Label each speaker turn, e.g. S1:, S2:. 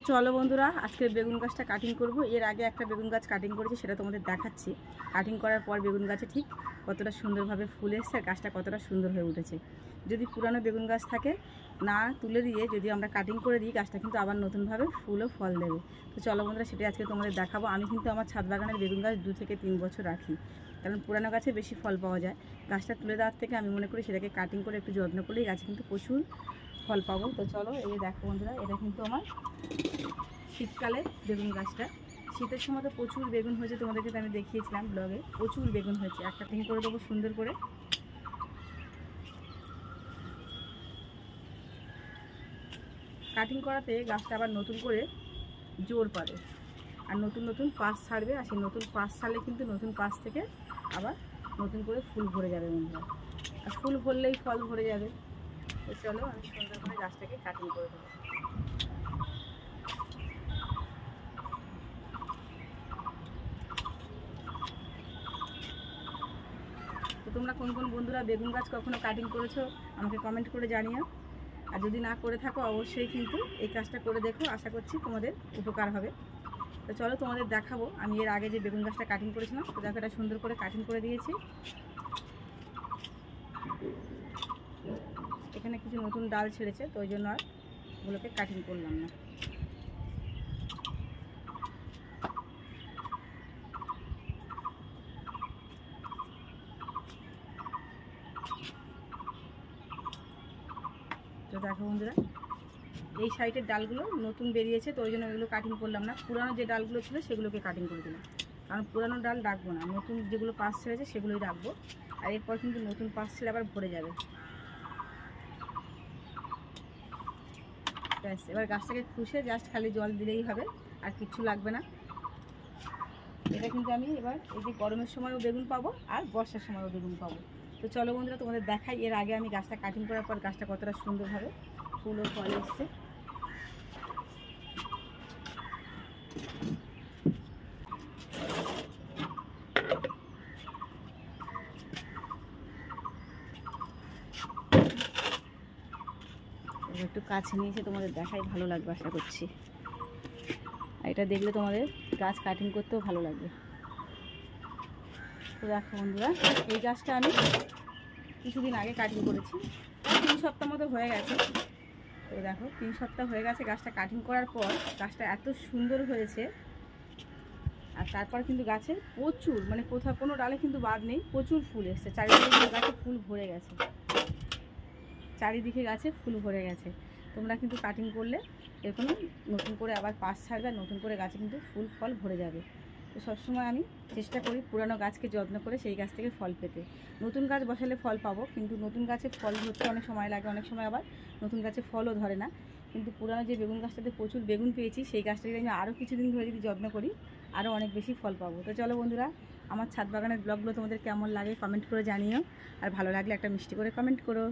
S1: চলো বন্ধুরা, আজকে বেগুন গাছটা কাটিং করব। এর আগে একটা বেগুন গাছ কাটিং করেছি, সেটা তোমাদের দেখাচ্ছি। কাটিং করার পর বেগুন গাছে ঠিক কতটা সুন্দরভাবে ফুল এসছে আর গাছটা কতটা সুন্দর হয়ে উঠেছে। যদি পুরানো বেগুন গাছ থাকে, না তুলে দিয়ে যদি আমরা কাটিং করে দিই, গাছটা কিন্তু আবার নতুনভাবে ফুল ও ফল দেবে। তো চলো বন্ধুরা, সেটাই আজকে তোমাদের দেখাবো। আমি কিন্তু আমার ছাদ বাগানের বেগুন গাছ 2 থেকে 3 বছর রাখি, কারণ পুরানো গাছে বেশি ফল পাওয়া যায়। গাছটা তুলে দেওয়ার থেকে আমি মনে করি সেটাকে কাটিং করে একটু যত্ন করলেই গাছে কিন্তু প্রচুর ফল পাবো। তো চলো, এই দেখো বন্ধুরা, এটা কিন্তু আমার শীতকালে বেগুন গাছটা। শীতের সময় তো প্রচুর বেগুন হয়েছে, তোমাদেরকে তো আমি দেখিয়েছিলাম ব্লগে। প্রচুর বেগুন হয়েছে। একটা কাটিং করে দেবো সুন্দর করে। কাটিং করাতে গাছটা আবার নতুন করে জোর পাবে আর নতুন নতুন পাশ ছাড়বে। আর সেই নতুন পাশ ছাড়লে কিন্তু নতুন পাশ থেকে আবার নতুন করে ফুল ভরে যাবে বন্ধুরা। আর ফুল ভরলেই ফল ভরে যাবে। তো চলো, আমি সুন্দর করে গাছটাকে কাটিং করে দেবো। তো তোমরা কোন কোন বন্ধুরা বেগুন গাছ কখনো কাটিং করেছো আমাকে কমেন্ট করে জানিও। আর যদি না করে থাকো, অবশ্যই কিন্তু এই কাজটা করে দেখো, আশা করছি তোমাদের উপকার হবে। তো চলো, তোমাদের দেখাবো আমি এর আগে যে বেগুন গাছটা কাটিং করেছিলাম। তো দেখো, এটা সুন্দর করে কাটিং করে দিয়েছি। এখানে কিছু নতুন ডাল ছেড়েছে, তো ওই জন্য আর ওগুলোকে কাটিং করলাম না। তো দেখো বন্ধুরা, এই সাইডের ডালগুলো নতুন বেরিয়েছে, তো ওই জন্য ওইগুলো কাটিং করলাম না। পুরানো যে ডালগুলো ছিল সেগুলোকে কাটিং করে দিলাম, কারণ পুরানো ডাল রাখবো না, নতুন যেগুলো পাশ ছেড়েছে সেগুলোই রাখবো। আর এরপর কিন্তু নতুন পাশ ছেড়ে আবার ভরে যাবে। ব্যাস, এবার গাছটাকে খুশে জাস্ট খালি জল দিলেই হবে, আর কিচ্ছু লাগবে না। এটা কিন্তু আমি এবার এই যে গরমের সময়ও বেগুন পাবো আর বর্ষার সময়ও বেগুন পাবো। তো চলো বন্ধুরা, তোমাদের দেখাই এর আগে আমি গাছটা কাটিং করার পর গাছটা কতটা সুন্দরভাবে ফুল ও ফল এসছে। একটু কাছে নিয়েছে, তোমাদের দেখাই, ভালো লাগবে আশা করছি। আর এটা দেখলে তোমাদের গাছ কাটিং করতেও ভালো লাগবে। তো দেখো বন্ধুরা, এই গাছটা আমি কিছুদিন আগে কাটিং করেছি, 3 সপ্তাহ মতো হয়ে গেছে। তো দেখো, 3 সপ্তাহ হয়ে গেছে গাছটা কাটিং করার পর। গাছটা এত সুন্দর হয়েছে। আর তারপর কিন্তু গাছে প্রচুর, মানে কোথাও কোনো ডালে কিন্তু বাদ নেই, প্রচুর ফুল এসছে। চারিদিকে গাছে ফুল ভরে গেছে, চারিদিকে গাছে ফুল ভরে গেছে। তোমরা কিন্তু কাটিং করলে এরকম নতুন করে আবার পাশ ছাড়বে, আর নতুন করে গাছে কিন্তু ফুল ফল ভরে যাবে। তো সবসময় আমি চেষ্টা করি পুরানো গাছকে যত্ন করে সেই গাছ থেকে ফল পেতে। নতুন গাছ বসালে ফল পাবো, কিন্তু নতুন গাছে ফল ধরতে অনেক সময় লাগে, অনেক সময় আবার নতুন গাছে ফলও ধরে না। কিন্তু পুরানো যে বেগুন গাছটাতে প্রচুর বেগুন পেয়েছি, সেই গাছটাকে আমি আরও কিছুদিন ধরে যদি যত্ন করি, আরও অনেক বেশি ফল পাবো। তো চলো বন্ধুরা, আমার ছাদ বাগানের ব্লগগুলো তোমাদের কেমন লাগে কমেন্ট করে জানিও। আর ভালো লাগলে একটা মিষ্টি করে কমেন্ট করো।